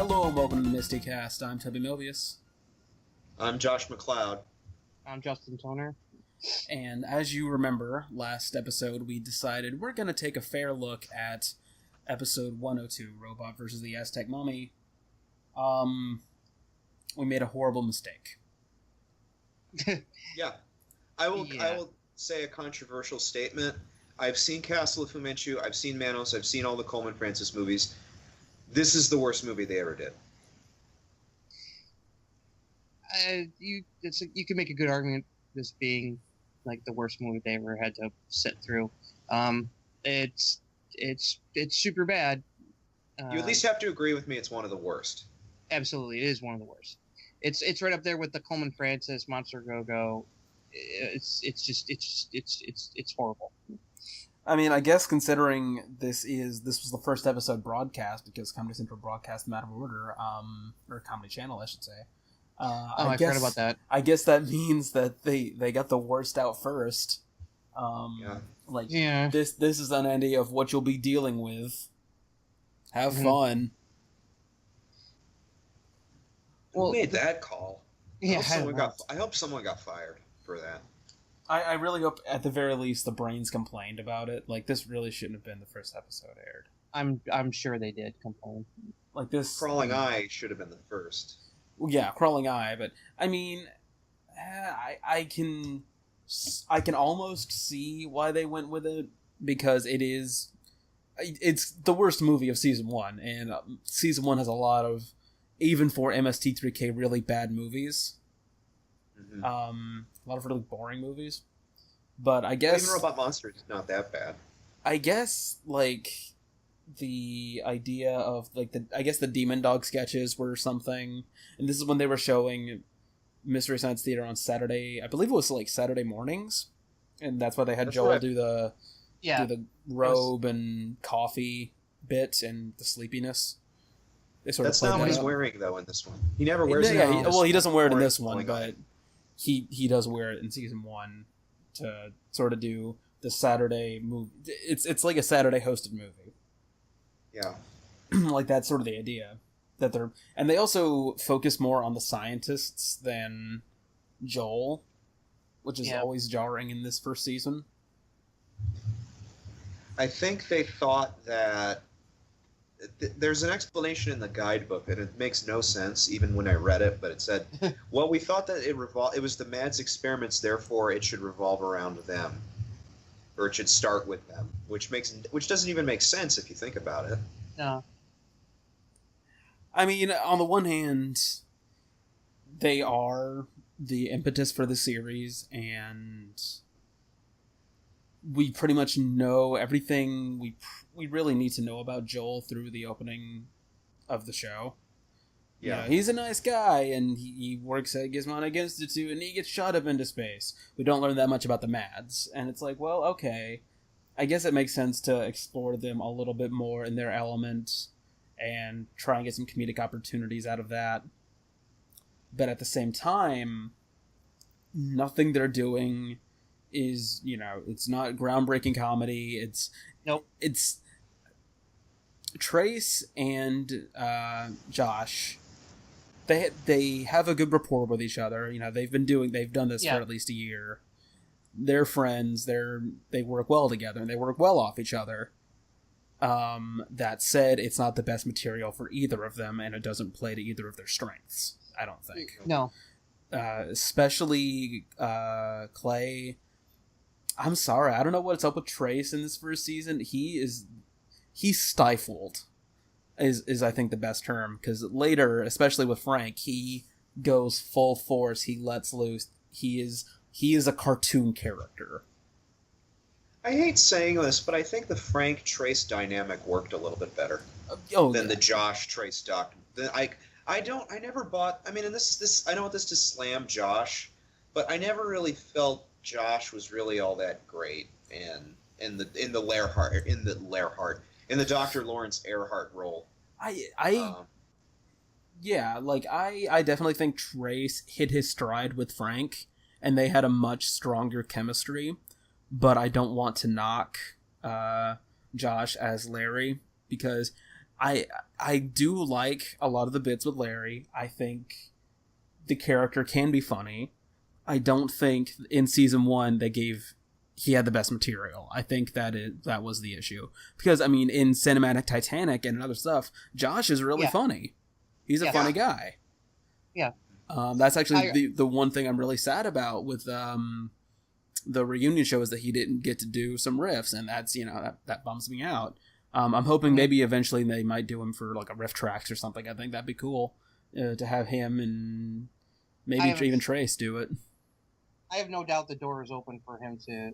Hello and welcome to the MSTieCast. I'm Toby Mobius. I'm Josh McLeod. I'm Justin Toner. And as you remember, last episode we decided we're going to take a fair look at episode 102, Robot versus the Aztec Mummy. We made a horrible mistake. Yeah. I will say a controversial statement. I've seen Castle of Fu Manchu, I've seen Manos, I've seen all the Coleman Francis movies. This is the worst movie they ever did. You can make a good argument this being like the worst movie they ever had to sit through. It's super bad. You at least have to agree with me it's one of the worst. Absolutely, it is one of the worst. It's right up there with the Coleman Francis, Monster Go-Go. It's horrible. I mean, I guess considering this was the first episode broadcast, because Comedy Central broadcast them out of order, or Comedy Channel, I should say. I forgot about that. I guess that means that they got the worst out first. This is an idea of what you'll be dealing with. Have fun. Who made that call? Yeah, I hope someone got fired for that. I really hope, at the very least, the Brains complained about it. Like, this really shouldn't have been the first episode aired. I'm sure they did complain. Like this, Crawling Eye should have been the first. Well, yeah, Crawling Eye, but I mean, I can almost see why they went with it, because it's the worst movie of season 1, and season 1 has a lot of, even for MST3K, really bad movies. Mm-hmm. A lot of really boring movies. But I guess... Even Robot Monsters is not that bad. I guess, like, the idea of, like, the Demon Dog sketches were something. And this is when they were showing Mystery Science Theater on Saturday. I believe it was, like, Saturday mornings. And that's why they had Joel do the robe and coffee bit and the sleepiness. That's not what he's wearing, though, in this one. He never wears it. He doesn't wear it in this one, but he does wear it in season 1 to sort of do the Saturday movie. It's like a Saturday hosted movie. Yeah. Like, that's sort of the idea. And they also focus more on the scientists than Joel, which is always jarring in this first season. I think they thought that there's an explanation in the guidebook, and it makes no sense even when I read it, but it said, well, we thought that it was the Mads experiments, therefore it should revolve around them, or it should start with them, which doesn't even make sense if you think about it. No. I mean, on the one hand, they are the impetus for the series, and we pretty much know everything we really need to know about Joel through the opening of the show. Yeah, he's a nice guy, and he works at Gizmodo Institute, and he gets shot up into space. We don't learn that much about the Mads, and it's like, well, okay, I guess it makes sense to explore them a little bit more in their element, and try and get some comedic opportunities out of that. But at the same time, nothing they're doing is, it's not groundbreaking comedy. It's Trace and Josh. They have a good rapport with each other. They've done this for at least a year. They're friends. They work well together, and they work well off each other. That said, it's not the best material for either of them, and it doesn't play to either of their strengths, I don't think. No. Especially Clay. I'm sorry, I don't know what's up with Trace in this first season. He's stifled, is I think the best term, because later, especially with Frank, he goes full force. He lets loose. He is a cartoon character. I hate saying this, but I think the Frank Trace dynamic worked a little bit better than the Josh Trace doc. I never bought. I mean, and this I don't want this to slam Josh, but I never really felt Josh was really all that great in the Dr. Lawrence Earhart role. I definitely think Trace hit his stride with Frank, and they had a much stronger chemistry. But I don't want to knock Josh as Larry, because I do like a lot of the bits with Larry. I think the character can be funny. I don't think in season 1 he had the best material. I think that was the issue. Because, I mean, in Cinematic Titanic and other stuff, Josh is really funny. He's a funny guy. Yeah. That's actually the one thing I'm really sad about with the reunion show is that he didn't get to do some riffs, and that's, that bums me out. I'm hoping maybe eventually they might do him for like a riff tracks or something. I think that'd be cool to have him and maybe even Trace do it. I have no doubt the door is open for him to,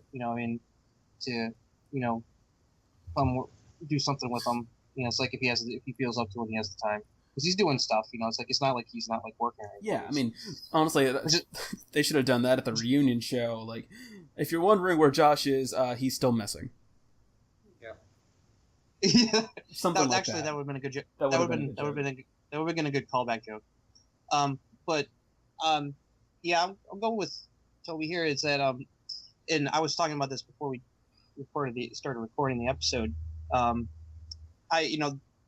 come do something with them. It's like if he feels up to it, he has the time. Because he's doing stuff, it's like it's not like he's not like working. Yeah, I mean, honestly, they should have done that at the reunion show. Like, if you're wondering where Josh is, he's still missing. Yeah, something like actually, that would have been a good joke. That would have been a good callback joke. Yeah, I'll go with Toby here. Is that and I was talking about this before we started recording the episode.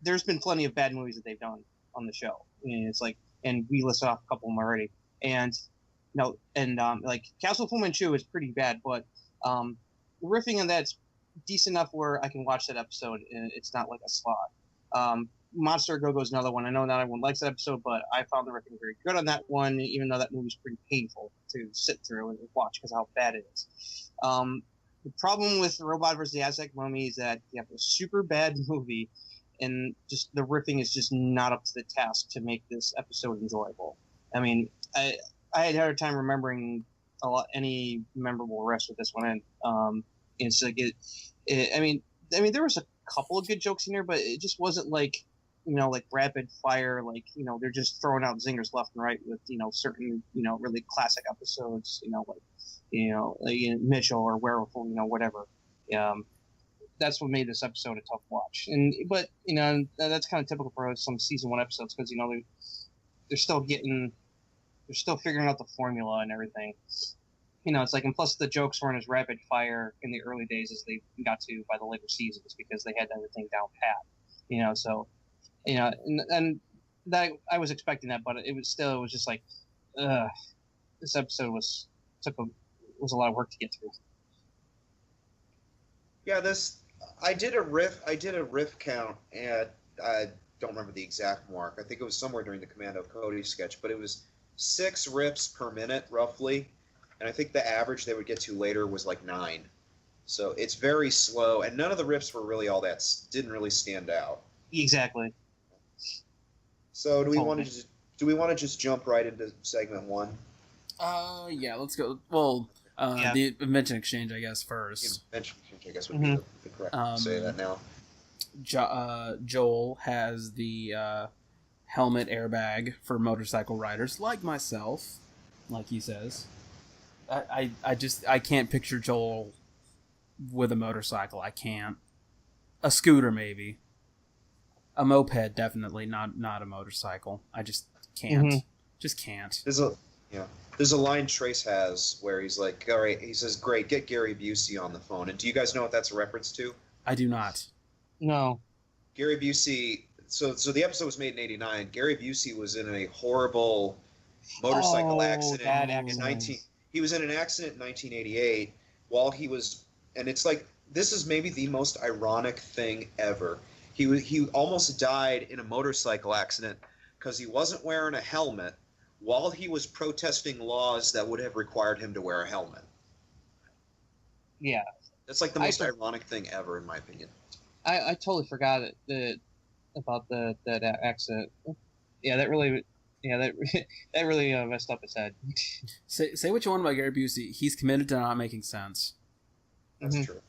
There's been plenty of bad movies that they've done on the show. It's like, and we listed off a couple of them already. And like Castle Fu Manchu is pretty bad, but the riffing on that's decent enough where I can watch that episode and it's not like a slog. Monster Go-Go is another one. I know not everyone likes that episode, but I found the riffing very good on that one, even though that movie's pretty painful to sit through and watch because of how bad it is. The problem with Robot vs. the Aztec Mummy is that you have a super bad movie and just the riffing is just not up to the task to make this episode enjoyable. I mean, I had a hard time remembering any memorable riffs with this one, and it's like I mean, there was a couple of good jokes in there, but it just wasn't like, like rapid fire, like, they're just throwing out zingers left and right with, certain, really classic episodes, like Mitchell or Werewolf, whatever. That's what made this episode a tough watch. But that's kind of typical for some season 1 episodes because, they're still figuring out the formula and everything. It's like, and plus the jokes weren't as rapid fire in the early days as they got to by the later seasons because they had everything down pat. So, and that I was expecting that, but it was just like, this episode was a lot of work to get through. Yeah, I did a riff count at, I don't remember the exact mark. I think it was somewhere during the Commando Cody sketch, but it was 6 riffs per minute roughly. And I think the average they would get to later was like 9. So it's very slow, and none of the riffs were really didn't really stand out. Exactly. So do we want to just jump right into segment 1? Yeah, let's go. Well, the invention exchange, I guess, first. The invention exchange, I guess, would be the correct way to say that now. Joel has the helmet airbag for motorcycle riders, like myself, like he says. I can't picture Joel with a motorcycle. I can't. A scooter, maybe. A moped, definitely. Not a motorcycle. I just can't. Mm-hmm. Just can't. There's a line Trace has where he's like, all right, he says, great, get Gary Busey on the phone. And do you guys know what that's a reference to? I do not. No. Gary Busey, so the episode was made in 1989. Gary Busey was in a horrible motorcycle accident. Bad accident. He was in an accident in 1988 while he was, and it's like, this is maybe the most ironic thing ever. He almost died in a motorcycle accident because he wasn't wearing a helmet while he was protesting laws that would have required him to wear a helmet. Yeah. That's like the most ironic thing ever, in my opinion. I totally forgot about that accident. Yeah, that really messed up his head. Say what you want about Gary Busey. He's committed to not making sense. That's true.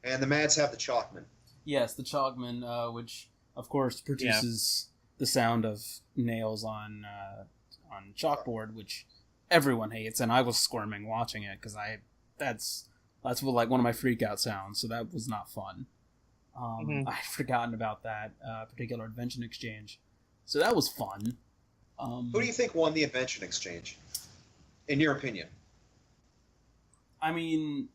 And the Mads have the Chalkman. Yes, the Chalkman, which of course produces the sound of nails on chalkboard, which everyone hates, and I was squirming watching it because that's what, like, one of my freak out sounds. So that was not fun. I'd forgotten about that particular invention exchange. So that was fun. Who do you think won the invention exchange, in your opinion? I mean,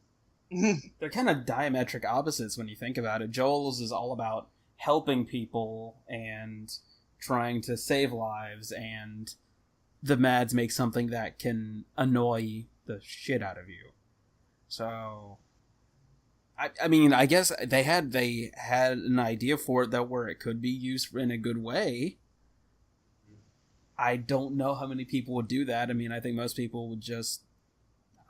they're kind of diametric opposites when you think about it. Joel's is all about helping people and trying to save lives, and the Mads make something that can annoy the shit out of you. So, I mean, I guess they had an idea for it that where it could be used in a good way. I don't know how many people would do that. I mean, I think most people would just,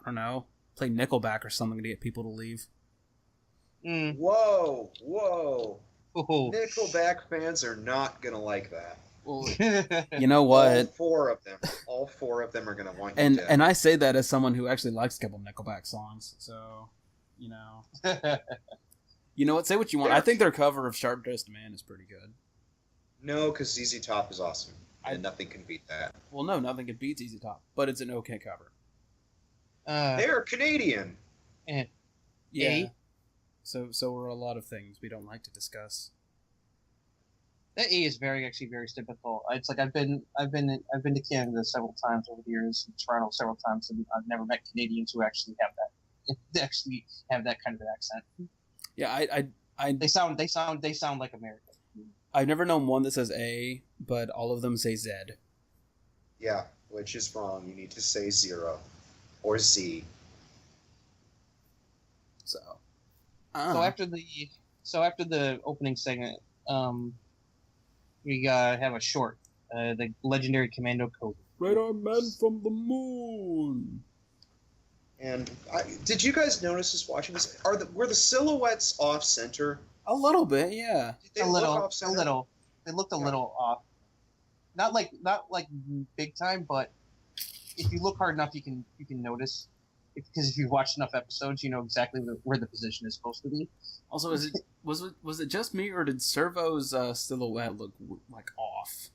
I don't know, play Nickelback or something to get people to leave. Whoa. Oh. Nickelback fans are not going to like that. Well, you know what? All four of them are going to want you dead. And I say that as someone who actually likes a couple Nickelback songs, so, you know. You know what? Say what you want. I think their cover of Sharp Dressed Man is pretty good. No, because ZZ Top is awesome. And nothing can beat that. Well, no, nothing can beat ZZ Top, but it's an okay cover. They're Canadian. Yeah. So are a lot of things we don't like to discuss. That A is actually very typical. It's like I've been to Canada several times over the years, Toronto several times, and I've never met Canadians who actually have that kind of an accent. Yeah, they sound like American. I've never known one that says A, but all of them say Z. Yeah, which is wrong. You need to say 0 or Z. So after the opening segment, we have a short, the legendary Commando Toby. Radar men from the moon. And did you guys notice this watching this? Were the silhouettes off center? A little bit, yeah. They looked a little off. Not like big time, but if you look hard enough, you can notice. Because if you've watched enough episodes, you know exactly where the position is supposed to be. Also, was it just me, or did Servo's silhouette look like off?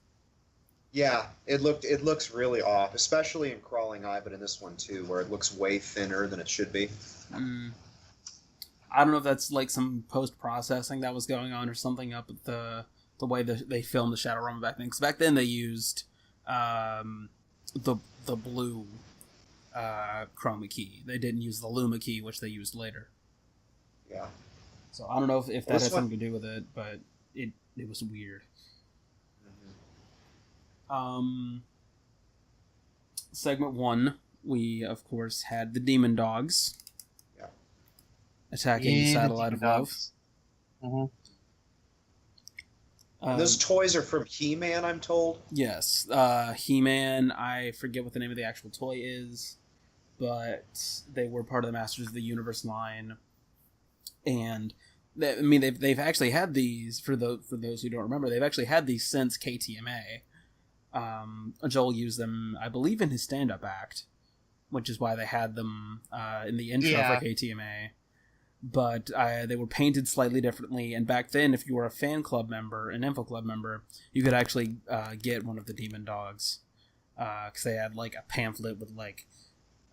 Yeah, it looks really off, especially in Crawling Eye, but in this one too, where it looks way thinner than it should be. I don't know if that's like some post-processing that was going on or something up with the way that they filmed the Shadow Realm back then. Because back then they used the blue chroma key. They didn't use the Luma key, which they used later. Yeah. So I don't know if that has something to do with it, but it was weird. Mm-hmm. Segment 1, we of course had the Demon Dogs. Yeah. Attacking the Satellite of Love. Mm-hmm. Those toys are from He-Man, I'm told. Yes, He-Man. I forget what the name of the actual toy is, but they were part of the Masters of the Universe line, and they've actually had these for those who don't remember. They've actually had these since KTMA. Joel used them, I believe, in his stand-up act, which is why they had them in the intro for KTMA. But they were painted slightly differently, and back then, if you were a fan club member, an Info Club member, you could actually get one of the Demon Dogs, because they had like a pamphlet with like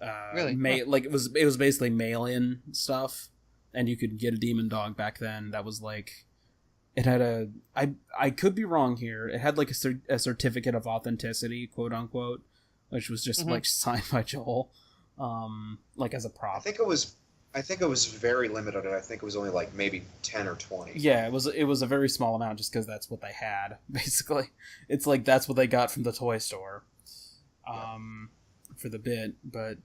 like it was basically mail-in stuff, and you could get a Demon Dog back then. That was like, it had I could be wrong here. It had like a certificate of authenticity, quote unquote, which was just like signed by Joel, like as a prop. I think it was very limited. I think it was only like maybe 10 or 20. Yeah, it was a very small amount just because that's what they had, basically. It's like that's what they got from the toy store for the bit. But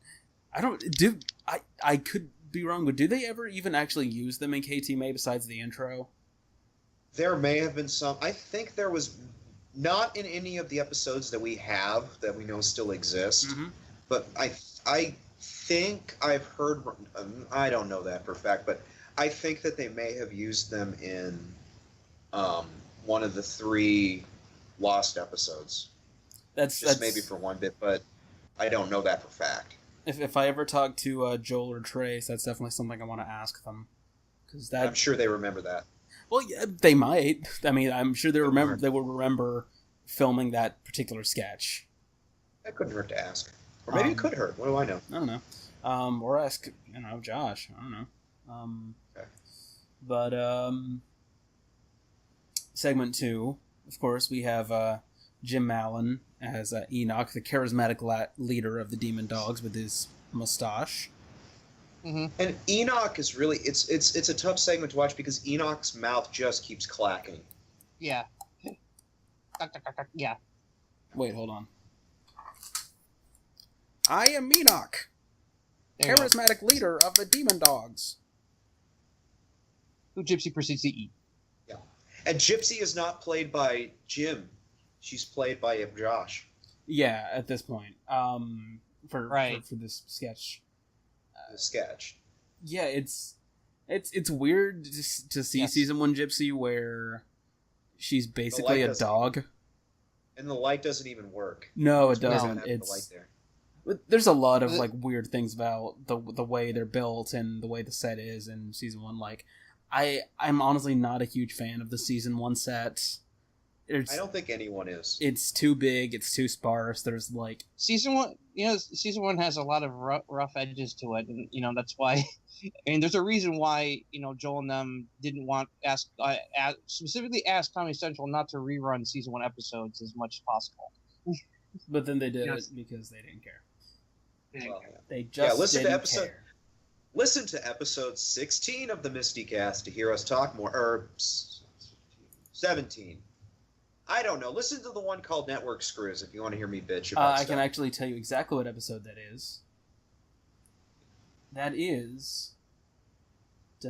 I could be wrong, but do they ever even actually use them in KTMA besides the intro? There may have been some. I think there was not in any of the episodes that we have that we know still exist. But I think I've heard, I don't know that for a fact, but I think that they may have used them in one of the 3 Lost episodes. That's maybe for one bit, but I don't know that for fact. If I ever talk to Joel or Trace, that's definitely something I want to ask them. I'm sure they remember that. Well, yeah, they might. I mean, I'm sure they will remember filming that particular sketch. That couldn't hurt to ask. Or maybe it could hurt. What do I know? I don't know. Or ask, Josh. I don't know. Okay. But segment 2, of course, we have Jim Mallon as Enoch, the charismatic leader of the Demon Dogs with his mustache. Mm-hmm. And Enoch is really it's a tough segment to watch because Enoch's mouth just keeps clacking. Yeah. Yeah. Wait, hold on. I am Enoch, charismatic leader of the Demon Dogs. Who Gypsy proceeds to eat. Yeah. And Gypsy is not played by Jim. She's played by Josh. Yeah, at this point. For this sketch. The sketch. Yeah, it's weird to see season 1 Gypsy where she's basically a dog. And the light doesn't even work. No, it doesn't. It's the light there. There's a lot of like weird things about the way they're built and the way the set is in season 1. Like, I'm honestly not a huge fan of the season 1 set. I don't think anyone is. It's too big. It's too sparse. There's like season 1. Season 1 has a lot of rough edges to it, and that's why. I mean, there's a reason why Joel and them didn't want specifically ask Comedy Central not to rerun season 1 episodes as much as possible. But then they did it because they didn't care. They listen to episode 16 of the MSTieCast to hear us talk more. Or 17. I don't know. Listen to the one called Network Screws if you want to hear me bitch about I can actually tell you exactly what episode that is. That is... I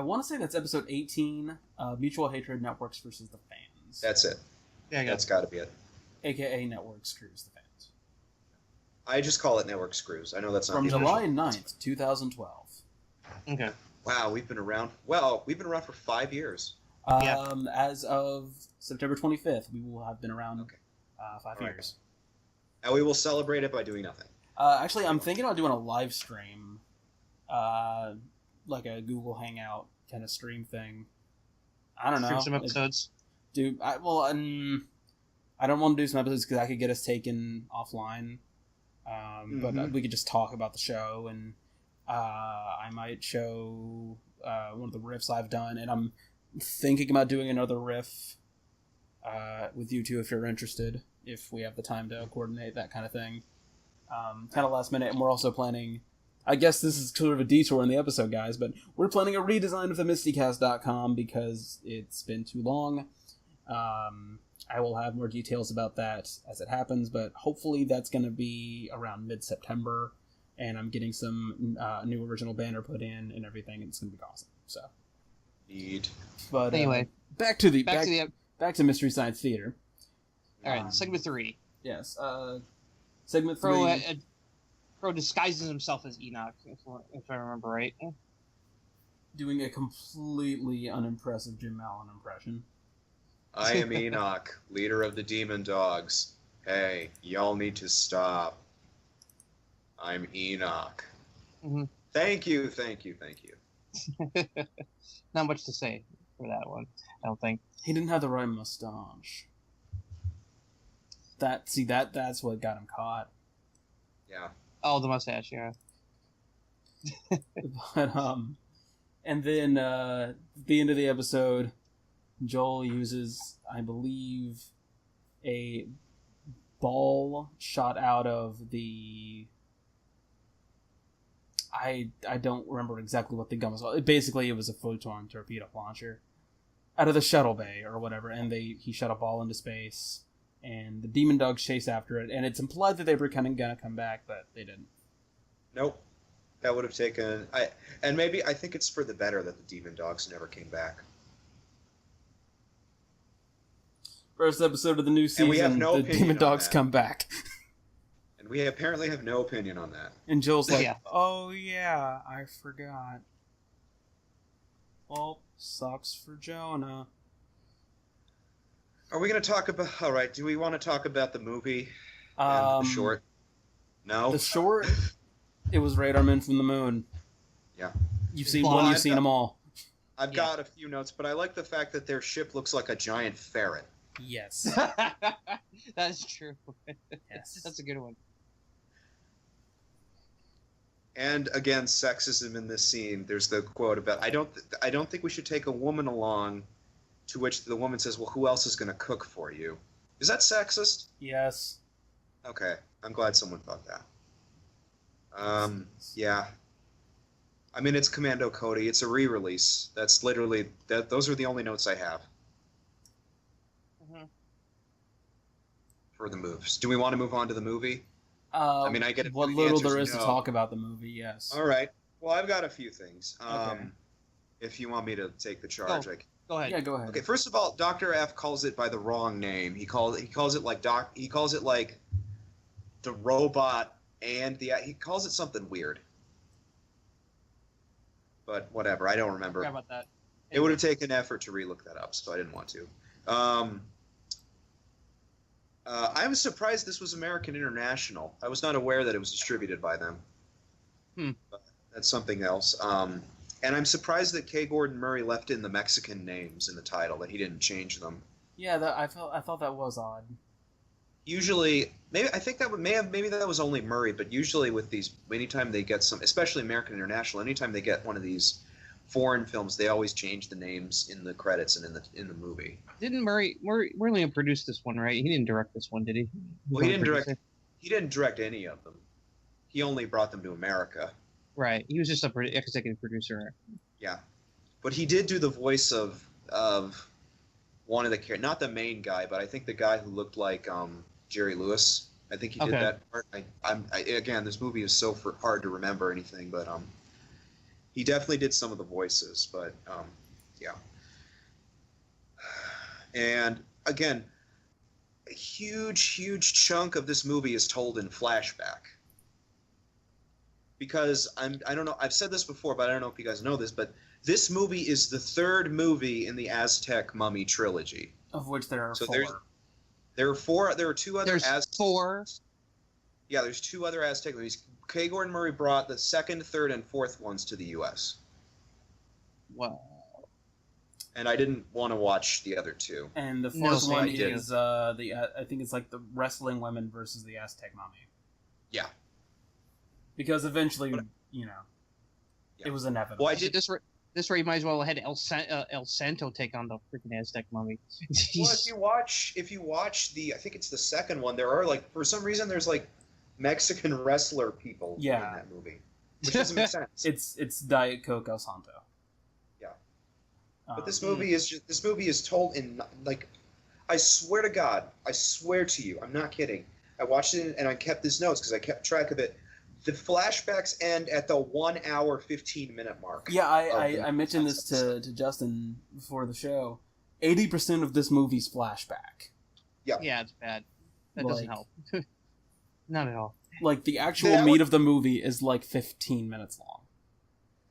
want to say that's episode 18, Mutual Hatred, Networks versus the Fans. That's it. Yeah, that's got to be it. AKA Network Screws the Fans. I just call it Network Screws. I know that's not from July 9th, 2012. Okay. Wow, we've been around. Well, we've been around for 5 years. As of September 25th, we will have been around 5 years. And we will celebrate it by doing nothing. Actually, I'm thinking about doing a live stream, like a Google Hangout kind of stream thing. I don't know. Stream some episodes. I don't want to do some episodes because I could get us taken offline. But we could just talk about the show, and I might show one of the riffs I've done, and I'm thinking about doing another riff with you two if you're interested, if we have the time to coordinate that kind of thing. Kind of last minute, and we're also planning, I guess this is sort of a detour in the episode, guys, but we're planning a redesign of the MSTieCast.com because it's been too long. I will have more details about that as it happens, but hopefully that's going to be around mid-September, and I'm getting some new original banner put in and everything, and it's going to be awesome. So, but anyway, back to Mystery Science Theater. All right, segment 3. Yes, segment 3. Pro disguises himself as Enoch, if I remember right. Doing a completely unimpressive Jim Allen impression. I am Enoch, leader of the Demon Dogs. Hey, y'all need to stop. I'm Enoch. Mm-hmm. Thank you. Not much to say for that one, I don't think. He didn't have the right mustache. That's what got him caught. Yeah. Oh, the mustache, yeah. But and then at the end of the episode, Joel uses, I believe, a ball shot out of the... I don't remember exactly what the gun was. Basically, it was a photon torpedo launcher out of the shuttle bay or whatever, and he shot a ball into space, and the Demon Dogs chase after it, and it's implied that they were kind of gonna come back, but they didn't. Nope. That would have taken... I think it's for the better that the Demon Dogs never came back. First episode of the new season, and we have no the Demon Dogs come back. And we apparently have no opinion on that. And Joel's like, oh yeah, I forgot. Well, sucks for Jonah. Are we going to talk about... All right, do we want to talk about the movie and the short? No? The short, it was Radar Men from the Moon. Yeah. You've seen one, you've seen them all. I've got a few notes, but I like the fact that their ship looks like a giant ferret. Yes. That is true. Yes. That's a good one. And again, sexism in this scene. There's the quote about, I don't think we should take a woman along, to which the woman says, well, who else is going to cook for you? Is that sexist? Yes. Okay. I'm glad someone thought that. Yeah. I mean, it's Commando Cody. It's a re-release. That's literally that. Those are the only notes I have for the moves. Do we want to move on to the movie? I mean, I get what little there is to talk about the movie. Yes. All right. Well, I've got a few things. Okay. If you want me to take the charge, go ahead. Yeah, go ahead. Okay. First of all, Dr. F calls it by the wrong name. He calls it like the robot and he calls it something weird. But whatever, I don't remember. How about that? It would have taken effort to relook that up, so I didn't want to. I was surprised this was American International. I was not aware that it was distributed by them. But that's something else. And I'm surprised that K. Gordon Murray left in the Mexican names in the title, that he didn't change them. Yeah, I thought that was odd. Usually, maybe that was only Murray, but usually with these, anytime they get some, especially American International, anytime they get one of these foreign films, they always change the names in the credits and in the movie. Didn't Murray only produced this one, right? He didn't direct this one, did he? Well, he didn't direct any of them. He only brought them to America. Right. He was just a executive producer. Yeah, but he did do the voice of one of the characters, not the main guy, but I think the guy who looked like Jerry Lewis. I think he did that part. Again, this movie is so hard to remember anything, but he definitely did some of the voices. But yeah, and again, a huge chunk of this movie is told in flashback. Because I don't know, I've said this before, but I don't know if you guys know this, but this movie is the third movie in the Aztec Mummy trilogy. Of which there are 4. There are 4. There are 2 other Aztec. 4. Yeah, there's 2 other Aztec movies. K. Gordon Murray brought the 2nd, 3rd, and 4th ones to the U.S. Wow. And I didn't want to watch the other 2. And the 4th one is I think it's like the wrestling women versus the Aztec Mummy. Yeah. Because eventually, it was inevitable. Well, this rate might as well have had El Santo take on the freaking Aztec Mummy. Well, if you watch I think it's the 2nd one, there are for some reason there's Mexican wrestler people in that movie, which doesn't make sense. It's Diet Coke El Santo. Yeah, but this movie is told in I swear to God, I swear to you, I'm not kidding. I watched it and I kept these notes because I kept track of it. The flashbacks end at the 1 hour 15-minute mark. Yeah, I mentioned this to Justin before the show. 80% of this movie's flashback. Yeah. Yeah, it's bad. That doesn't help. Not at all. The actual meat of the movie is 15 minutes long.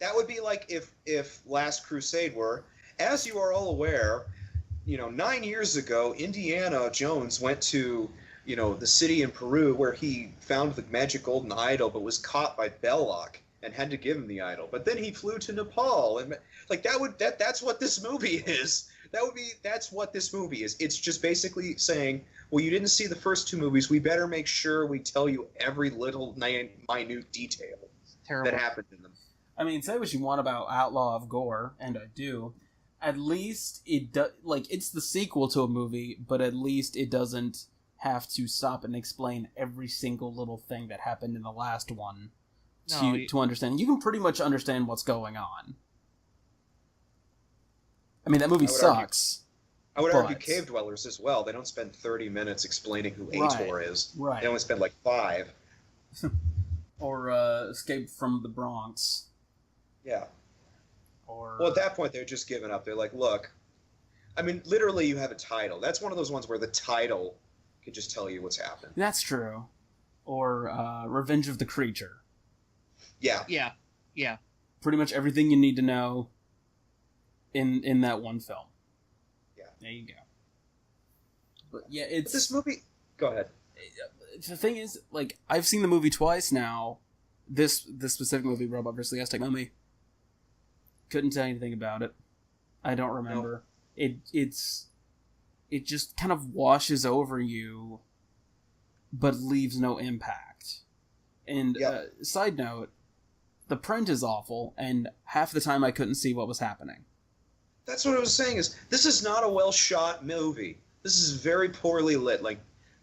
That would be like if Last Crusade were, as you are all aware, 9 years ago, Indiana Jones went to the city in Peru where he found the magic golden idol, but was caught by Belloc and had to give him the idol. But then he flew to Nepal, and that's what this movie is. That's what this movie is. It's just basically saying, well, you didn't see the first 2 movies. We better make sure we tell you every little minute detail that happened in them. I mean, say what you want about Outlaw of Gore, and I do. At least it it's the sequel to a movie, but at least it doesn't have to stop and explain every single little thing that happened in the last one to understand. You can pretty much understand what's going on. I mean, that movie sucks. I would argue Cave Dwellers as well. They don't spend 30 minutes explaining who Ator is. Right. They only spend 5. Or Escape from the Bronx. Yeah. Well, at that point, they're just giving up. They're like, look, I mean, literally you have a title. That's one of those ones where the title can just tell you what's happened. That's true. Or Revenge of the Creature. Yeah. Yeah. Yeah. Pretty much everything you need to know in that one film. Yeah. There you go. But yeah, it's... But this movie... Go ahead. The thing is, I've seen the movie twice now. This specific movie, Robot vs. the Aztec Mummy. Couldn't tell you anything about it. I don't remember. No. It just kind of washes over you, but leaves no impact. And side note, the print is awful, and half the time I couldn't see what was happening. That's what I was saying, is this is not a well-shot movie. This is very poorly lit.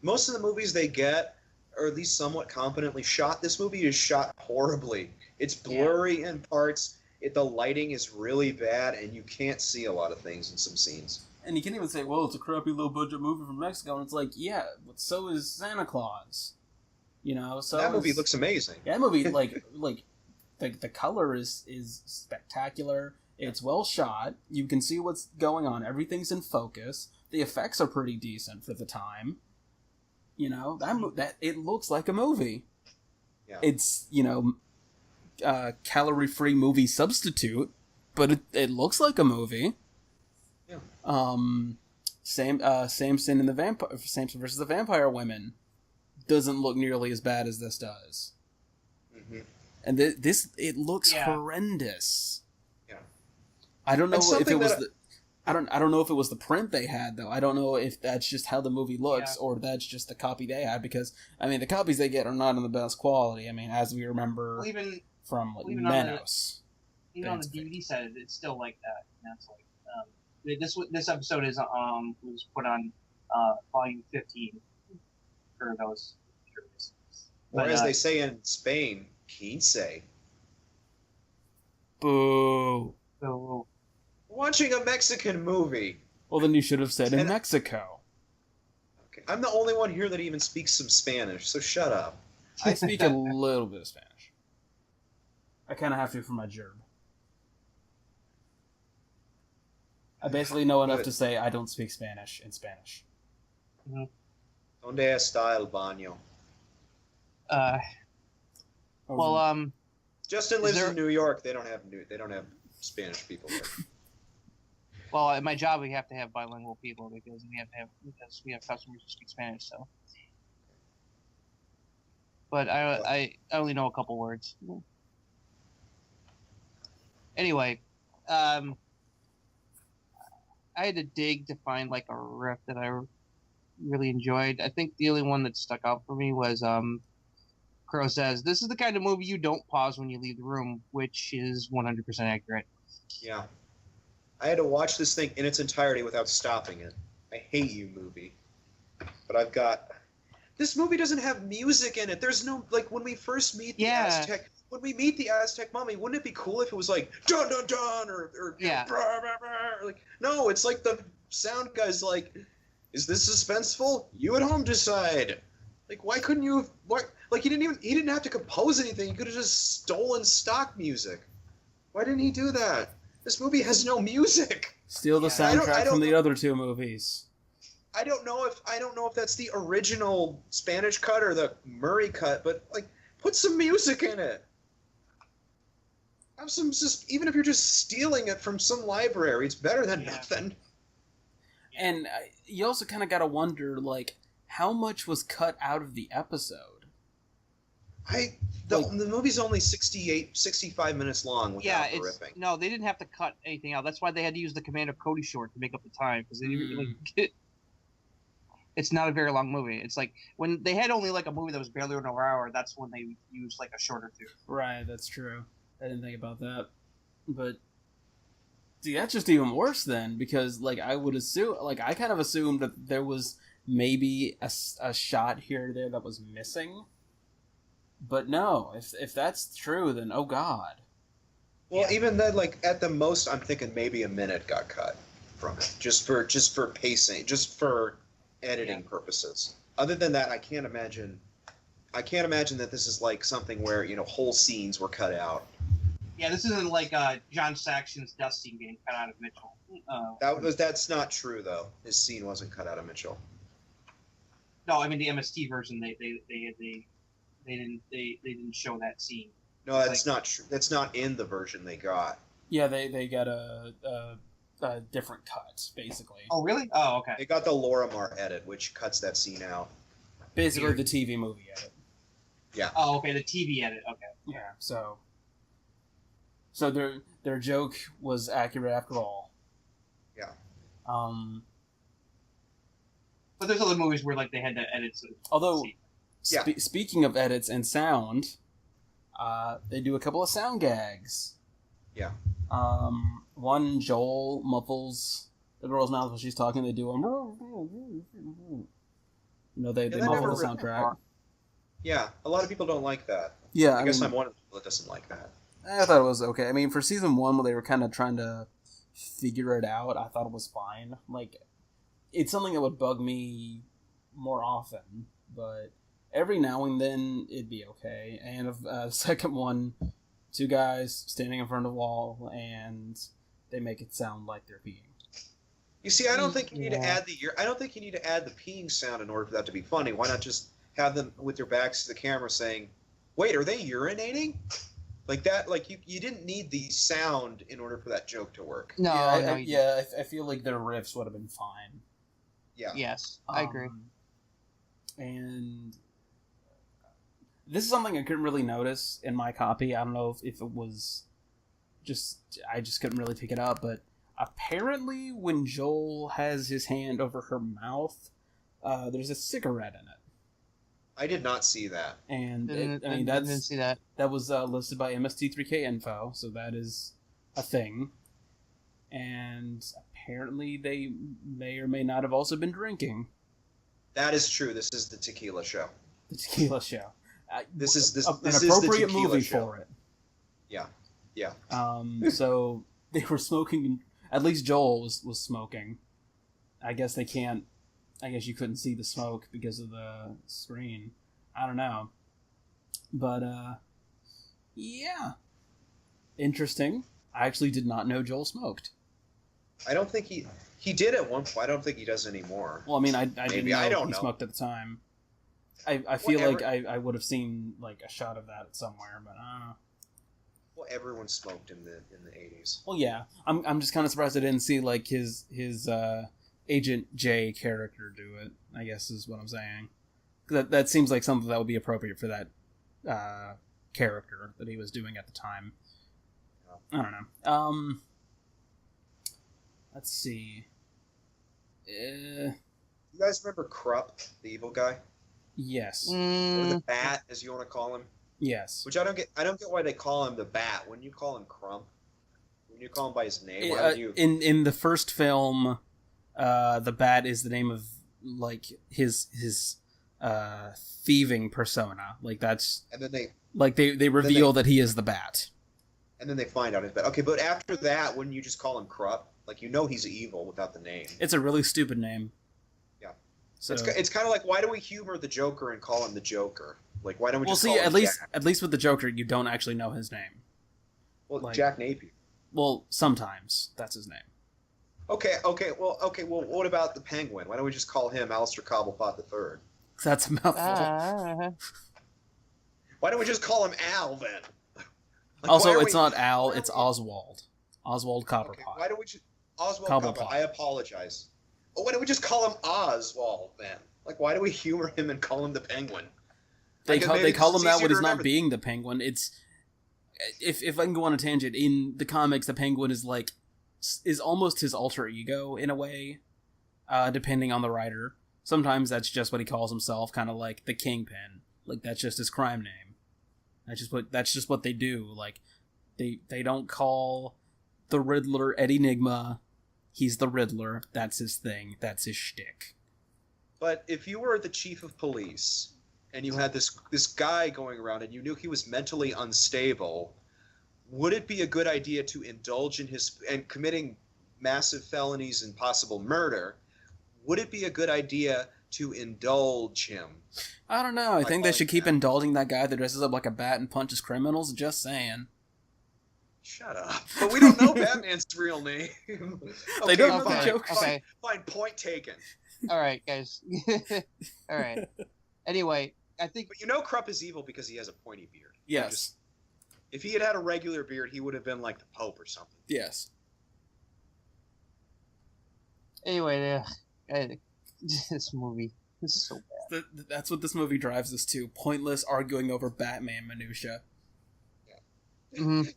Most of the movies they get or at least somewhat competently shot. This movie is shot horribly. It's blurry in parts. The lighting is really bad, and you can't see a lot of things in some scenes. And you can't even say, well, it's a crappy low-budget movie from Mexico. And it's like, yeah, but so is Santa Claus. You know, so that movie looks amazing. That movie, the color is spectacular. It's well shot. You can see what's going on. Everything's in focus. The effects are pretty decent for the time. You know, that it looks like a movie. Yeah. It's, you know, calorie-free movie substitute, but it looks like a movie. Yeah. Samson and the Vampire, Samson versus the Vampire Women, doesn't look nearly as bad as this does. Mm-hmm. And it looks horrendous. Yeah. I don't know if it was I don't know if it was the print they had, though. I don't know if that's just how the movie looks or that's just the copy they had, because I mean the copies they get are not in the best quality. I mean, as we remember from Manos. Even on the DVD set, it's still like that. And that's like this episode is was put on volume 15 for those curious. Or as they say in Spain, 15. Boo. So, watching a Mexican movie. Well, then you should have said in Mexico. Okay. I'm the only one here that even speaks some Spanish, so shut up. I speak a little bit of Spanish. I kind of have to for my job. I basically know enough to say I don't speak Spanish in Spanish. Mm-hmm. ¿Dónde está el baño? Justin lives in New York. They don't have Spanish people there. Well, at my job, we have to have bilingual people because we have customers who speak Spanish. So, but I only know a couple words. Anyway, I had to dig to find like a riff that I really enjoyed. I think the only one that stuck out for me was Crow says, "This is the kind of movie you don't pause when you leave the room," which is 100% accurate. Yeah. I had to watch this thing in its entirety without stopping it. I hate you, movie. But this movie doesn't have music in it. There's no, like, when we first meet the Aztec, mummy, wouldn't it be cool if it was like, dun dun dun, or brah, brah, brah, like, no, it's like the sound guy's like, is this suspenseful? You at home decide. Like, why couldn't you have, like, he didn't have to compose anything. He could have just stolen stock music. Why didn't he do that? This movie has no music. Steal the soundtrack from the other two movies. I don't know if that's the original Spanish cut or the Murray cut, but like, put some music in it. Have some, just even if you're just stealing it from some library, it's better than nothing. And you also kind of got to wonder, like, how much was cut out of the episode? The movie's only 65 minutes long without the riffing. No, they didn't have to cut anything out. That's why they had to use the Commander Cody short to make up the time, because they didn't really get. It's not a very long movie. It's like when they had only like a movie that was barely an hour. That's when they used like a shorter two. Right, that's true. I didn't think about that, but see, that's just even worse then, because like I would assume, like I kind of assumed that there was maybe a shot here or there that was missing. But no, if that's true, then oh god. Well, even then, like at the most, I'm thinking maybe a minute got cut from it, just for pacing, just for editing purposes. Other than that, I can't imagine that this is like something where whole scenes were cut out. Yeah, this isn't like John Saxon's death scene getting cut out of Mitchell. That's not true though. His scene wasn't cut out of Mitchell. No, I mean the MST version. They didn't show that scene. No, that's not true. That's not in the version they got. Yeah, they got a different cut, basically. Oh, really? Oh, okay. They got the Lorimar edit, which cuts that scene out. Basically, the TV movie edit. Yeah. Oh, okay, the TV edit. Okay. Yeah. So their joke was accurate after all. Yeah. But there's other movies where like they had to edit. Although. Speaking of edits and sound, they do a couple of sound gags. Yeah. One, Joel muffles the girl's mouth when she's talking. They do they muffle the soundtrack. Yeah, a lot of people don't like that. Yeah, I guess I'm one of the people that doesn't like that. I thought it was okay. I mean, for season 1, when they were kind of trying to figure it out, I thought it was fine. Like, it's something that would bug me more often, but every now and then it'd be okay. And second one, 2 guys standing in front of a wall, and they make it sound like they're peeing. You see, I don't think you need to add the peeing sound in order for that to be funny. Why not just have them with their backs to the camera saying, "Wait, are they urinating?" Like that. Like you didn't need the sound in order for that joke to work. No, I feel like their riffs would have been fine. Yeah. Yes, I agree. And this is something I couldn't really notice in my copy. I don't know if it was I just couldn't really pick it up, but apparently when Joel has his hand over her mouth, there's a cigarette in it. I did not see that. And I didn't see that. That was listed by MST3K info, so that is a thing. And apparently they may or may not have also been drinking. That is true. This is the tequila show. The tequila show. This is an appropriate movie show. for it. Yeah. So they were smoking. At least Joel was smoking. I guess they can't. I guess you couldn't see the smoke because of the screen. I don't know. But yeah, interesting. I actually did not know Joel smoked. I don't think he did at one point. I don't think he does anymore. Well, I mean, I didn't know he smoked at the time. I feel like I would have seen like a shot of that somewhere, but I don't know. Well, everyone smoked in the 80s. Well, yeah. I'm just kind of surprised I didn't see like his Agent J character do it, I guess is what I'm saying. That seems like something that would be appropriate for that character that he was doing at the time. I don't know. Let's see. You guys remember Krupp, the evil guy? Yes. Or the Bat, as you want to call him? Yes. Which I don't get why they call him the Bat. When you call him Crump, when you call him by his name, why would you? In the first film, the Bat is the name of like his thieving persona. Like that's. And then they reveal that he is the Bat. And then they find out he's Bat. Okay, but after that, wouldn't you just call him Krupp? Like he's evil without the name. It's a really stupid name. Yeah. So it's kind of like, why do we humor the Joker and call him the Joker? Like, why don't we just call him at least with the Joker, you don't actually know his name. Well, like, Jack Napier. Well, sometimes that's his name. Okay. Well, what about the Penguin? Why don't we just call him Alistair Cobblepot III? That's a mouthful. Why don't we just call him Al then? Like, also, it's not Al; it's Oswald. Oswald Cobblepot. Okay, why don't we just Oswald Cobblepot? I apologize. Oh, why don't we just call him Oswald then? Like, why do we humor him and call him the Penguin? They call him that when he's not being the Penguin. It's if I can go on a tangent, in the comics, the Penguin is almost his alter ego in a way, depending on the writer. Sometimes that's just what he calls himself, kind of like the Kingpin. Like that's just his crime name. That's just what they do. Like they don't call the Riddler Ed Enigma. He's the Riddler. That's his thing. That's his shtick. But if you were the chief of police and you had this guy going around and you knew he was mentally unstable, would it be a good idea to indulge in committing massive felonies and possible murder? Would it be a good idea to indulge him? I don't know. I think they should keep indulging that guy that dresses up like a bat and punches criminals. Just saying. Shut up. But we don't know Batman's real name. They don't know the joke. Okay. Fine. Point taken. All right, guys. All right. Anyway, I think... But Krupp is evil because he has a pointy beard. Yes. If he had a regular beard, he would have been like the Pope or something. Yes. Anyway, this movie is so bad. That's what this movie drives us to. Pointless arguing over Batman minutia. Yeah. Mm-hmm.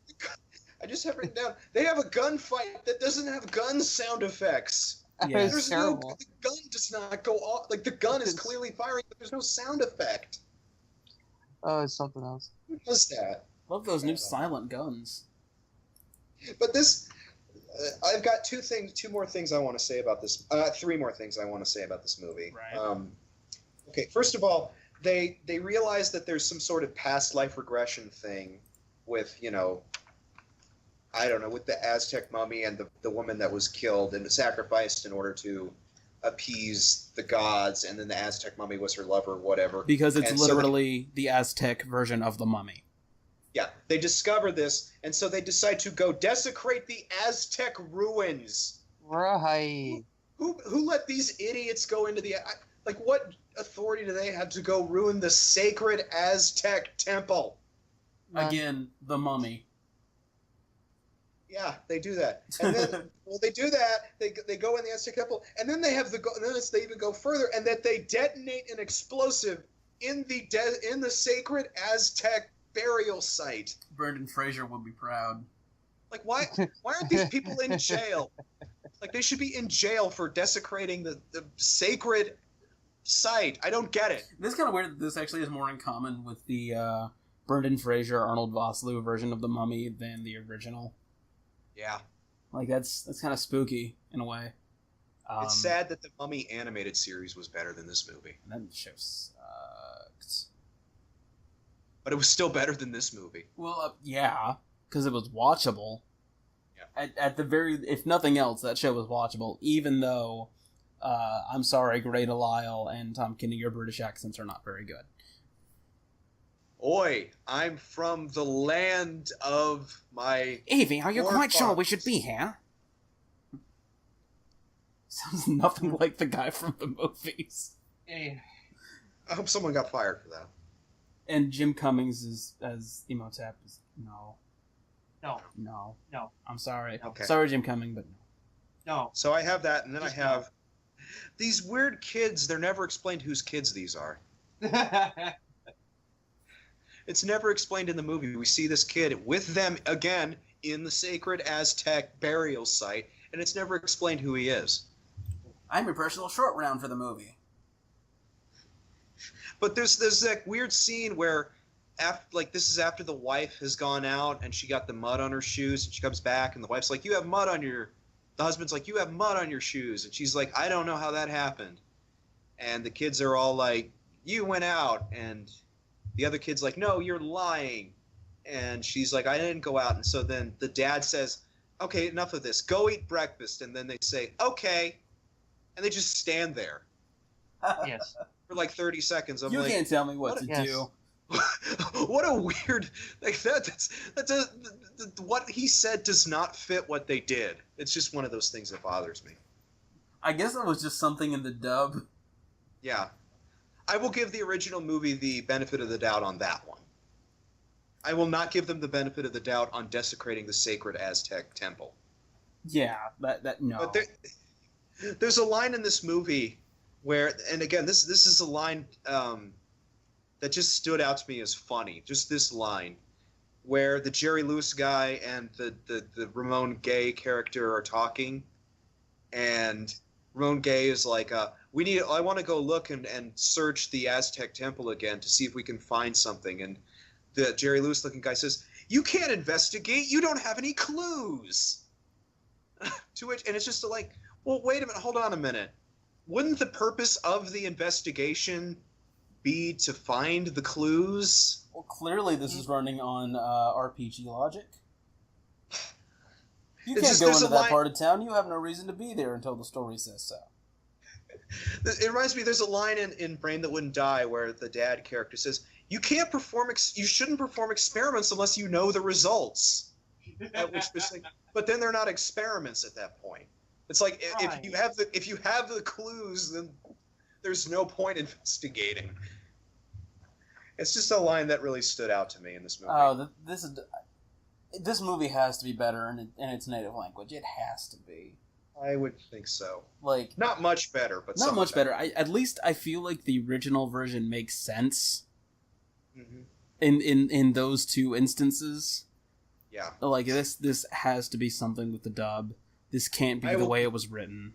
I just have written down, they have a gunfight that doesn't have gun sound effects. Yeah. There's terrible. The gun does not go off. Like, the gun is clearly firing, but there's no sound effect. Oh, it's something else. Who does that? Love those new silent guns. But this... I've got two more things I want to say about this. 3 more things I want to say about this movie. Right. Okay, first of all, they realize that there's some sort of past life regression thing with, I don't know, with the Aztec mummy and the woman that was killed and sacrificed in order to appease the gods, and then the Aztec mummy was her lover, whatever. Because it's literally the Aztec version of the mummy. Yeah, they discover this, and so they decide to go desecrate the Aztec ruins. Right. Who let these idiots go into the... Like, what authority do they have to go ruin the sacred Aztec temple? Again, the mummy. Yeah, they do that. And then, they do that. They go in the Aztec temple, and then they have they even go further, and that they detonate an explosive in the sacred Aztec burial site. Brendan Fraser would be proud. Like, why aren't these people in jail? Like, they should be in jail for desecrating the sacred site. I don't get it. This is kind of weird that this actually is more in common with the Brendan Fraser, Arnold Vosloo version of the Mummy than the original. Yeah. Like, that's kind of spooky, in a way. It's sad that the Mummy animated series was better than this movie. And that show sucked. But it was still better than this movie. Well, yeah, because it was watchable. Yeah. At the very, if nothing else, that show was watchable, even though, I'm sorry, Grey Delisle and Tom Kenny, your British accents are not very good. Oi, I'm from the land of my... Evie, are you quite sure we should be here? Sounds nothing like the guy from the movies. Hey. I hope someone got fired for that. And Jim Cummings as Imhotep is... No. No. I'm sorry. Okay. Sorry, Jim Cummings, but no. No. So I have that, and then I have... These weird kids, they're never explained whose kids these are. It's never explained in the movie. We see this kid with them, again, in the sacred Aztec burial site, and it's never explained who he is. I'm your personal short round for the movie. But there's that weird scene where, this is after the wife has gone out, and she got the mud on her shoes, and she comes back, and the wife's like, the husband's like, you have mud on your shoes. And she's like, I don't know how that happened. And the kids are all like, you went out, and... The other kid's like, no, you're lying. And she's like, I didn't go out. And so then the dad says, okay, enough of this. Go eat breakfast. And then they say, okay. And they just stand there. Yes. For like 30 seconds. You can't tell me what to do. What a weird... what he said does not fit what they did. It's just one of those things that bothers me. I guess it was just something in the dub. Yeah. I will give the original movie the benefit of the doubt on that one. I will not give them the benefit of the doubt on desecrating the sacred Aztec temple. Yeah, that no. But there's a line in this movie where, and again, this is a line that just stood out to me as funny. Just this line, where the Jerry Lewis guy and the Ramon Gay character are talking, and Ramon Gay is like, I want to go look and search the Aztec temple again to see if we can find something. And the Jerry Lewis looking guy says, you can't investigate. You don't have any clues. To which, and it's just like, well, wait a minute. Hold on a minute. Wouldn't the purpose of the investigation be to find the clues? Well, clearly this is running on RPG logic. You can't go into that part of town. You have no reason to be there until the story says so. It reminds me, there's a line in Brain That Wouldn't Die where the dad character says, you shouldn't perform experiments unless you know the results. But then they're not experiments at that point. It's like, right. if you have the clues, then there's no point investigating. It's just a line that really stood out to me in this movie. Oh, this movie has to be better in its native language. It has to be. I would think so. Like, not much better, but not much better. At least I feel like the original version makes sense. Mm-hmm. In those two instances. Yeah. Like, this has to be something with the dub. This can't be the way it was written.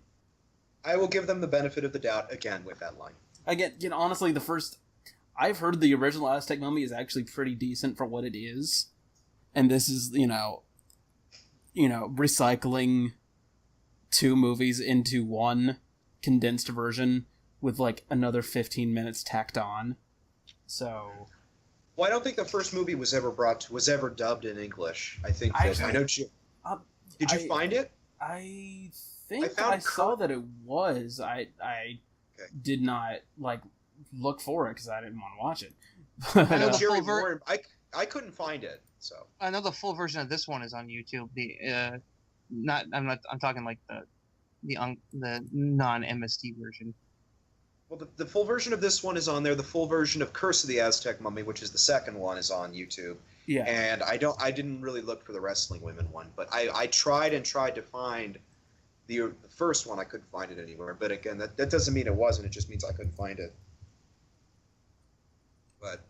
I will give them the benefit of the doubt again with that line. Again, honestly, I've heard the original Aztec Mummy is actually pretty decent for what it is. And this is, recycling two movies into one condensed version with, like, another 15 minutes tacked on. So, well, I don't think the first movie was ever dubbed in English. I think that I know. Did you find it? I think I saw that it was. I did not look for it because I didn't want to watch it. I know Jerry Warren. I couldn't find it. So I know the full version of this one is on YouTube. I'm talking like the non-MST version. Well, the full version of this one is on there. The full version of Curse of the Aztec Mummy, which is the second one, is on YouTube. Yeah. And I didn't really look for the Wrestling Women one, but I tried to find the first one. I couldn't find it anywhere. But again, that doesn't mean it wasn't. It just means I couldn't find it. But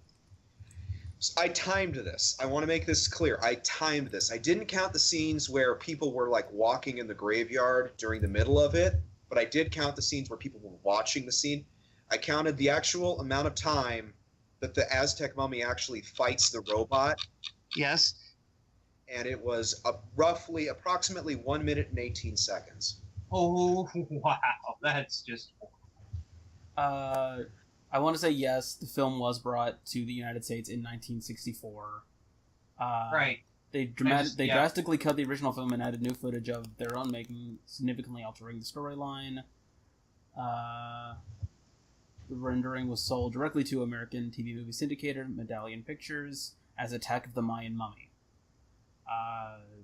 I timed this. I want to make this clear. I timed this. I didn't count the scenes where people were walking in the graveyard during the middle of it, but I did count the scenes where people were watching the scene. I counted the actual amount of time that the Aztec mummy actually fights the robot. Yes. And it was approximately 1 minute and 18 seconds. Oh, wow. That's just... I want to say yes, the film was brought to the United States in 1964. Right. They drastically cut the original film and added new footage of their own making, significantly altering the storyline. The rendering was sold directly to American TV movie syndicator Medallion Pictures as Attack of the Mayan Mummy.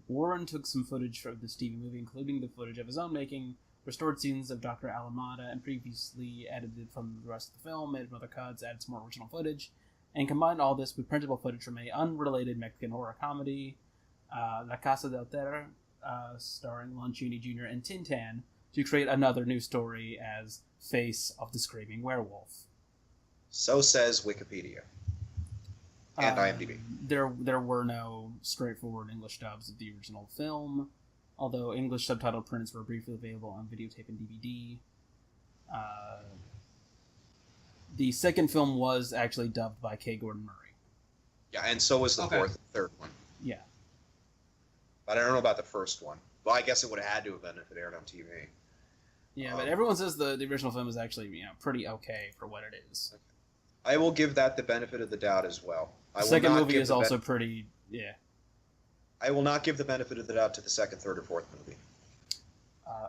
Warren took some footage from this TV movie, including the footage of his own making, restored scenes of Dr. Alameda, and previously edited from the rest of the film, made other cuts, added some more original footage, and combined all this with printable footage from a unrelated Mexican horror comedy, La Casa del Terror, starring Lon Chaney Jr. and Tintin, to create another new story as Face of the Screaming Werewolf. So says Wikipedia. And IMDb. There were no straightforward English dubs of the original film, although English subtitled prints were briefly available on videotape and DVD. The second film was actually dubbed by K. Gordon Murray. Yeah, and so was the third one. Yeah. But I don't know about the first one. Well, I guess it would have had to have been if it aired on TV. Yeah, but everyone says the original film is actually pretty okay for what it is. I will give that the benefit of the doubt as well. The second movie is also pretty, yeah. I will not give the benefit of the doubt to the second, third, or fourth movie.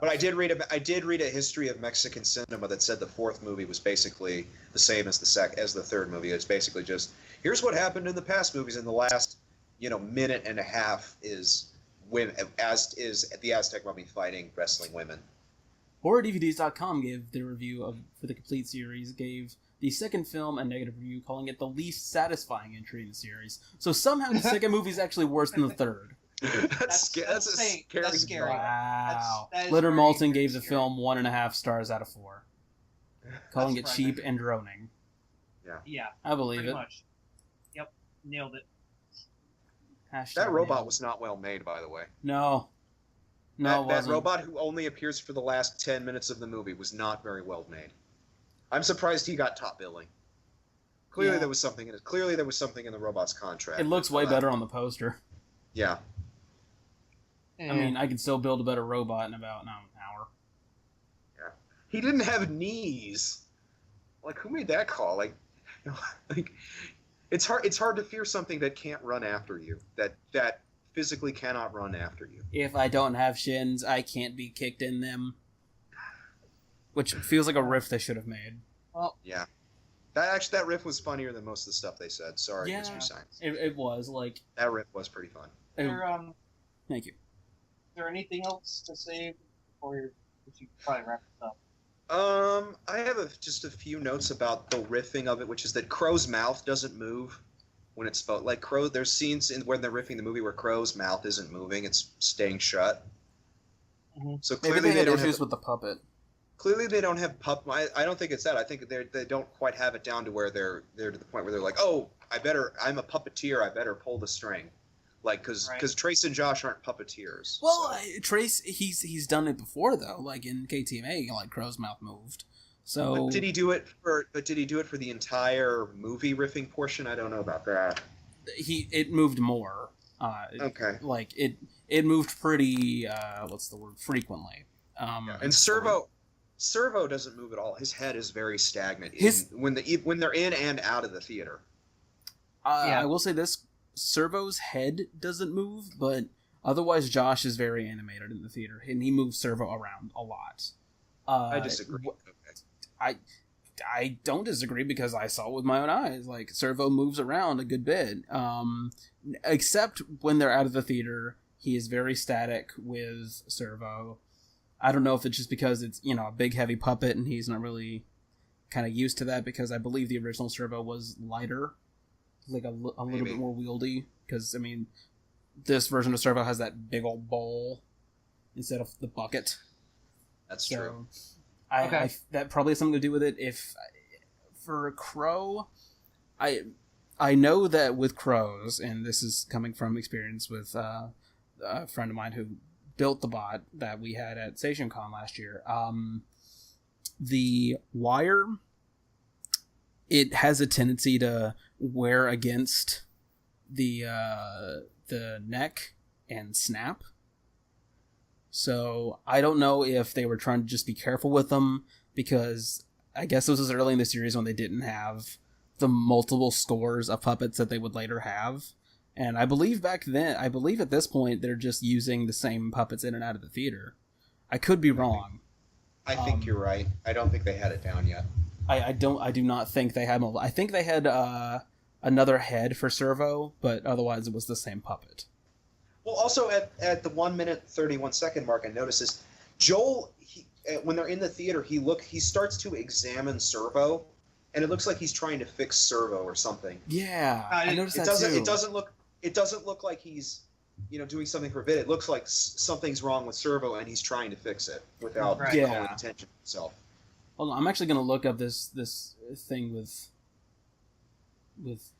But I did read a history of Mexican cinema that said the fourth movie was basically the same as the third movie. It's basically just, here's what happened in the past movies. In the last, minute and a half is the Aztec mummy fighting wrestling women. HorrorDVDs.com gave their review for the complete series, gave the second film a negative review, calling it the least satisfying entry in the series. So somehow the second movie is actually worse than the third. That's scary. Wow. Litter Moulton gave the film 1.5 stars out of 4, calling it cheap and droning. Yeah. I believe it. Much. Yep, nailed it. That robot was not well made, by the way. No. No, that robot who only appears for the last 10 minutes of the movie was not very well made. I'm surprised he got top billing. Clearly there was something in it. Clearly there was something in the robot's contract. It looks way better on the poster. Yeah. I mean, I can still build a better robot in about an hour. Yeah. He didn't have knees. Who made that call? It's hard to fear something that can't run after you. That physically cannot run after you. If I don't have shins, I can't be kicked in them. Which feels like a riff they should have made. Well, yeah. That riff was funnier than most of the stuff they said. Sorry, yeah, Mystery Science. It was, that riff was pretty fun. Thank you. Is there anything else to say before we should probably wrap this up? I have just a few notes about the riffing of it, which is that Crow's mouth doesn't move when it's spoke. Crow, there's scenes when they're riffing the movie where Crow's mouth isn't moving; it's staying shut. Mm-hmm. So clearly maybe they don't have issues with the puppet. Clearly, they don't have I don't think it's that. I think they don't quite have it down to where they're to the point where they're like, oh, I'm a puppeteer. I better pull the string. Because Trace and Josh aren't puppeteers. Well, so. Trace, he's done it before though. In KTMA, Crow's mouth moved. So, but did he do it for the entire movie riffing portion? I don't know about that. It moved more. Okay. It moved pretty. What's the word? Frequently. And Servo Servo doesn't move at all. His head is very stagnant when they're in and out of the theater. I will say this: Servo's head doesn't move, but otherwise, Josh is very animated in the theater, and he moves Servo around a lot. I disagree. Okay. I don't disagree because I saw it with my own eyes. Like, Servo moves around a good bit, except when they're out of the theater. He is very static with Servo. I don't know if it's just because it's, a big heavy puppet and he's not really kind of used to that, because I believe the original Servo was lighter, like a little bit more wieldy, because, this version of Servo has that big old bowl instead of the bucket. That's true. That probably has something to do with it. If for Crow, I know that with crows, and this is coming from experience with a friend of mine who built the bot that we had at StationCon last year. The wire, it has a tendency to wear against the neck and snap. So I don't know if they were trying to just be careful with them, because I guess this was early in the series when they didn't have the multiple scores of puppets that they would later have. And I believe at this point, they're just using the same puppets in and out of the theater. I could be wrong. I think you're right. I don't think they had it down yet. I do not think they had I think they had another head for Servo, but otherwise it was the same puppet. Well, also at the 1 minute 31 second mark, I noticed this. Joel, when they're in the theater, he starts to examine Servo, and it looks like he's trying to fix Servo or something. Yeah, I noticed that too. It doesn't look like he's, doing something forbidden. It looks like something's wrong with Servo, and he's trying to fix it without calling attention to himself. Hold on, I'm actually going to look up this thing with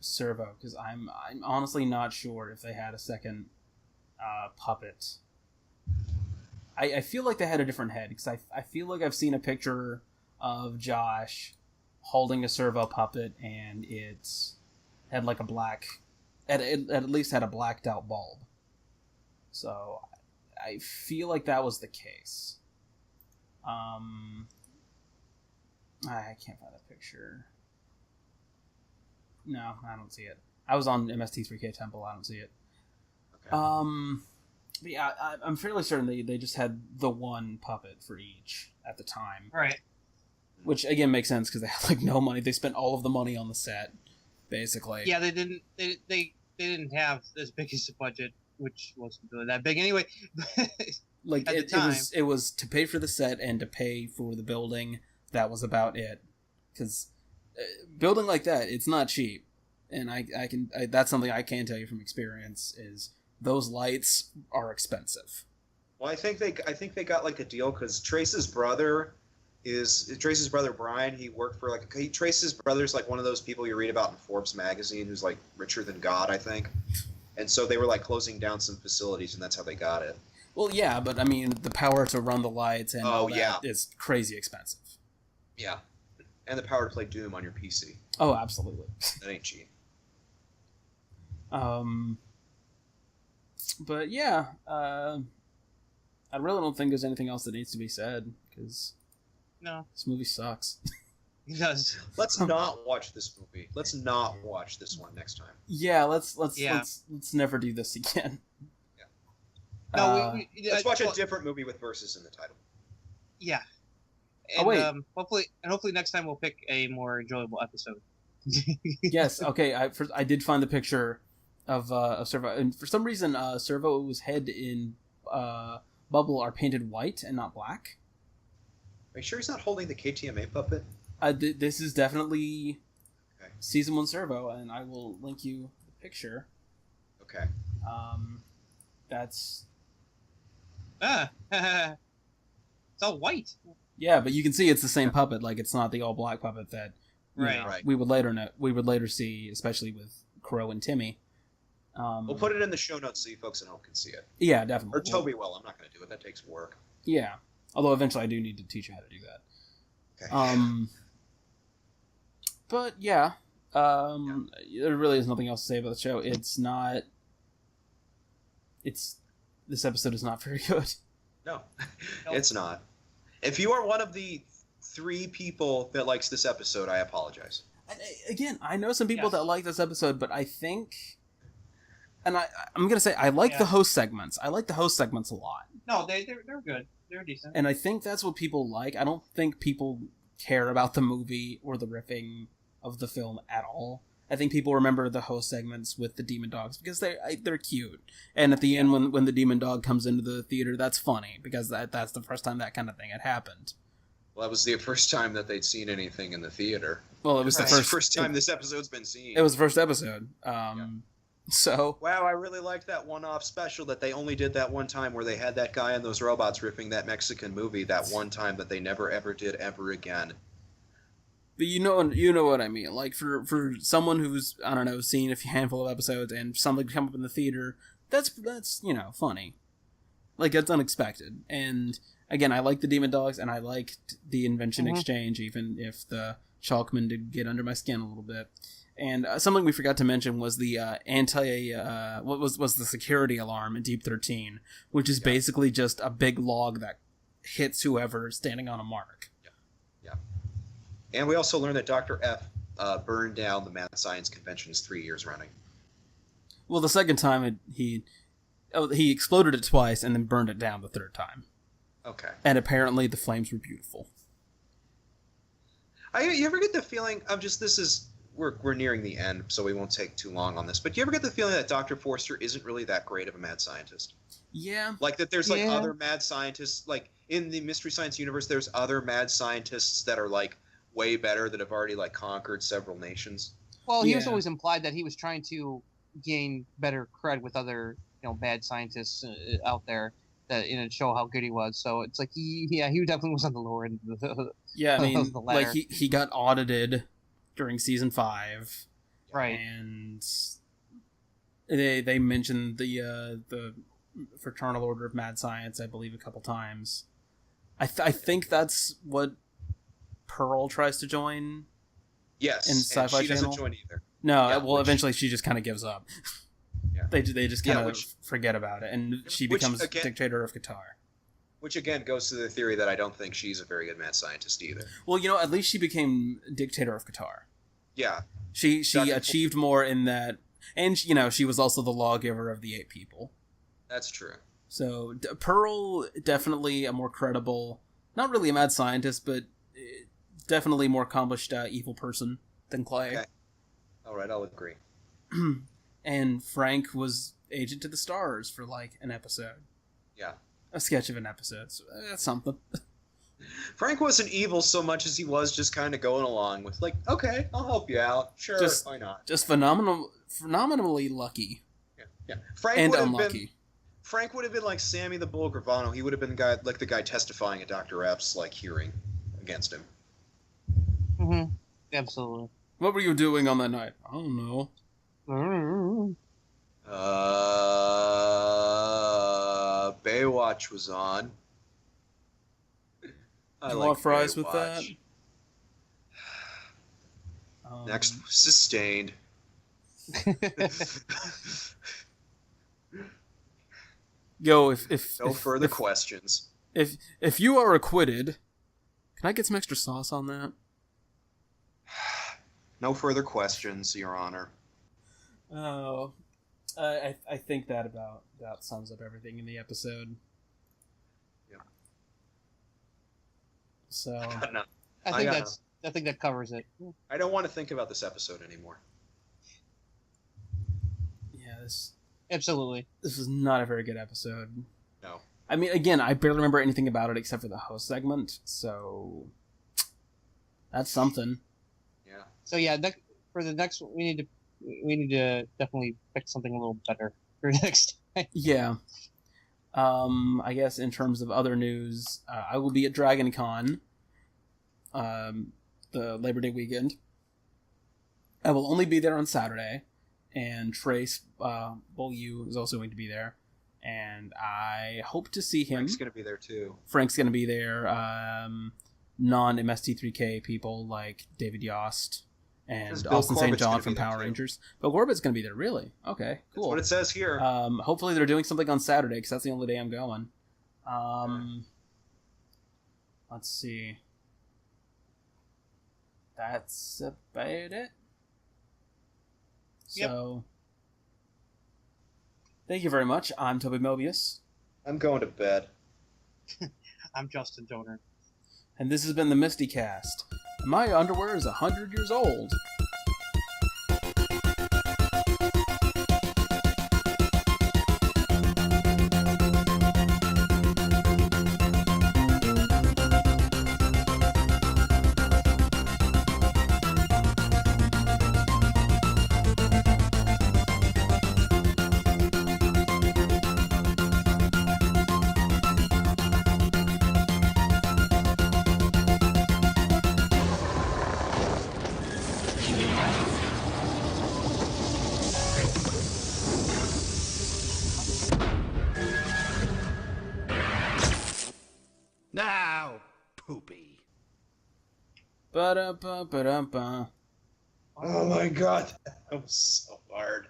Servo, because I'm honestly not sure if they had a second puppet. I feel like they had a different head, because I feel like I've seen a picture of Josh holding a Servo puppet, and it had like a black, it at least had a blacked out bulb. So I feel like that was the case. I can't find a picture. No, I don't see it. I was on MST3K Temple. I don't see it. Okay. But yeah, I'm fairly certain they just had the one puppet for each at the time. Right. Which again makes sense because they had like no money. They spent all of the money on the set, basically. Yeah, they didn't have as big as a budget, which wasn't really that big anyway. Like it was to pay for the set and to pay for the building. That was about it. Because building like that, it's not cheap, and that's something I can tell you from experience is those lights are expensive. Well, I think they got like a deal because Trace's brother Brian. He worked for Trace's brother's like one of those people you read about in Forbes magazine who's like richer than God, I think. And so they were like closing down some facilities, and that's how they got it. Well, yeah, but I mean the power to run the lights and all that is crazy expensive. Yeah, and the power to play Doom on your PC. Oh, absolutely. That ain't cheap. But yeah, I really don't think there's anything else that needs to be said because this movie sucks. It does. Let's not watch this movie. Let's not watch this one next time. Yeah, let's never do this again. Yeah. No, let's watch a different movie with verses in the title. Yeah. And, hopefully next time we'll pick a more enjoyable episode. Yes. Okay. I did find the picture of Servo, and for some reason, Servo's head in Bubble are painted white and not black. Are you sure he's not holding the KTMA puppet? This is definitely Season 1 Servo, and I will link you the picture. Okay. That's... it's all white. Yeah, but you can see it's the same puppet. Like, it's not the all-black puppet that right. we would later see, especially with Crow and Timmy. We'll put it in the show notes so you folks at home can see it. Yeah, definitely. Or Toby will. I'm not going to do it. That takes work. Yeah. Although eventually I do need to teach you how to do that. Okay. But yeah, there really is nothing else to say about the show. This episode is not very good. No, it's not. If you are one of the 3 people that likes this episode, I apologize. And again, I know some people Yes. that like this episode, but I think, and I'm gonna say I like the host segments. I like the host segments a lot. No, they're good. They're decent. And I think that's what people like. I don't think people care about the movie or the riffing of the film at all. I think people remember the host segments with the demon dogs because they're cute. And at the end, when the demon dog comes into the theater, that's funny because that's the first time that kind of thing had happened. Well, that was the first time that they'd seen anything in the theater. Well, it was Right. the first time this episode's been seen. It was the first episode. So wow, I really liked that one-off special that they only did that one time where they had that guy and those robots riffing that Mexican movie that one time that they never ever did ever again. But you know what I mean. Like for someone who's, I don't know, seen a handful of episodes and something come up in the theater, that's funny. Like it's unexpected. And again, I like the demon dogs and I liked the invention exchange, even if the Chalkman did get under my skin a little bit. And something we forgot to mention was the what was the security alarm in Deep 13, which is basically just a big log that hits whoever is standing on a mark. Yeah. And we also learned that Dr. F burned down the Mad Science Convention 3 years running. Well, the second time he exploded it twice and then burned it down the third time. Okay. And apparently the flames were beautiful. You ever get the feeling of just we're nearing the end, so we won't take too long on this. But do you ever get the feeling that Dr. Forster isn't really that great of a mad scientist? Yeah. Like that there's like other mad scientists, like in the Mystery Science universe, there's other mad scientists that are like way better that have already like conquered several nations. Well, he was always implied that he was trying to gain better cred with other, bad scientists out there that show how good he was. So it's like he definitely was on the lower end of the Yeah, I mean, the ladder. like he got audited during season 5, right? And they mentioned the Fraternal Order of Mad Science, I believe, a couple times. I think that's what Pearl tries to join. Yes, in Sci-Fi and she Channel. doesn't join either. No, eventually she just kind of gives up. Yeah. They just kind of forget about it, and she becomes dictator of Qatar. Which again goes to the theory that I don't think she's a very good mad scientist either. Well, at least she became dictator of Qatar. Yeah. She achieved more in that, and she was also the lawgiver of the 8 people. That's true. So Pearl, definitely a more credible, not really a mad scientist, but definitely more accomplished evil person than Clay. Okay. All right, I'll agree. And Frank was agent to the stars for like an episode. Yeah. A sketch of an episode. So that's something. Frank wasn't evil so much as he was just kind of going along with like, okay, I'll help you out. Sure, why not? Just phenomenally lucky. Yeah. And unlucky. Frank would have been like Sammy the Bull Gravano. He would have been the guy testifying at Dr. F's like hearing against him. Mm-hmm. Absolutely. What were you doing on that night? I don't know. Baywatch was on. I want fries with that. Next, sustained. Yo, if no further questions. If you are acquitted, can I get some extra sauce on that? No further questions, Your Honor. Oh, I think that about sums up everything in the episode. Yeah. So I think that covers it. I don't want to think about this episode anymore. Yeah, absolutely. This was not a very good episode. No. I mean, again, I barely remember anything about it except for the host segment, so that's something. Yeah. So yeah, for the next one, we need to definitely pick something a little better for next time. Yeah. I guess in terms of other news, I will be at Dragon Con, the Labor Day weekend. I will only be there on Saturday, and Trace Beaulieu is also going to be there, and I hope to see him. Frank's going to be there too. Frank's going to be there. Non-MST3K people like David Yost and Austin St. John from Power Rangers. But Corbett's going to be there, really? Okay, cool. That's what it says here. Hopefully they're doing something on Saturday, because that's the only day I'm going. let's see. That's about it. So, thank you very much. I'm Toby Mobius. I'm going to bed. I'm Justin Donor. And this has been the MSTieCast. My underwear is 100 years old. Now, poopy. Ba-da-ba-ba-da-ba. Oh my god, that was so hard.